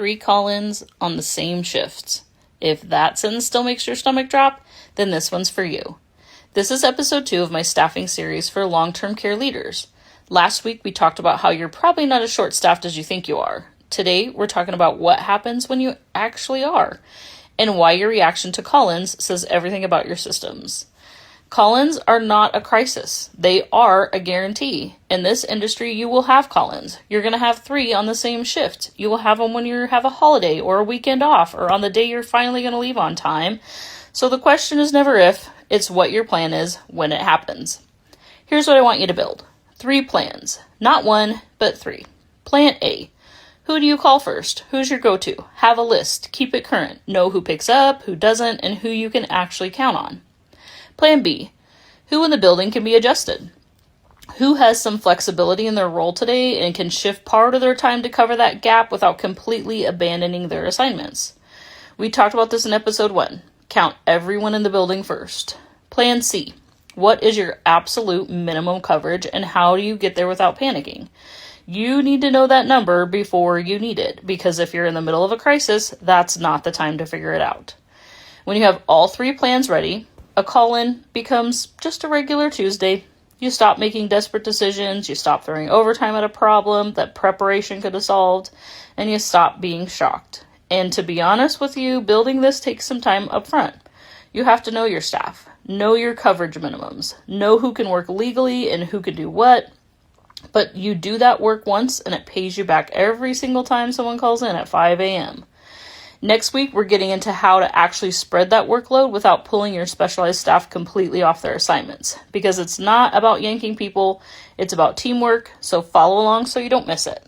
3 call-ins on the same shifts. If that sentence still makes your stomach drop, then this one's for you. This is episode 2 of my staffing series for long-term care leaders. Last week, we talked about how you're probably not as short-staffed as you think you are. Today, we're talking about what happens when you actually are, and why your reaction to call-ins says everything about your systems. Call-ins are not a crisis. They are a guarantee. In this industry, you will have call-ins. You're going to have 3 on the same shift. You will have them when you have a holiday or a weekend off or on the day you're finally going to leave on time. So the question is never if, it's what your plan is when it happens. Here's what I want you to build. 3 plans. Not 1, but 3. Plan A. Who do you call first? Who's your go-to? Have a list. Keep it current. Know who picks up, who doesn't, and who you can actually count on. Plan B. Who in the building can be adjusted? Who has some flexibility in their role today and can shift part of their time to cover that gap without completely abandoning their assignments? We talked about this in episode 1. Count everyone in the building first. Plan C. What is your absolute minimum coverage and how do you get there without panicking? You need to know that number before you need it, because if you're in the middle of a crisis, that's not the time to figure it out. When you have all 3 plans ready, a call-in becomes just a regular Tuesday. You stop making desperate decisions, you stop throwing overtime at a problem that preparation could have solved, and you stop being shocked. And to be honest with you, building this takes some time up front. You have to know your staff, know your coverage minimums, know who can work legally and who can do what. But you do that work once and it pays you back every single time someone calls in at 5 a.m. Next week, we're getting into how to actually spread that workload without pulling your specialized staff completely off their assignments. Because it's not about yanking people, it's about teamwork, so follow along so you don't miss it.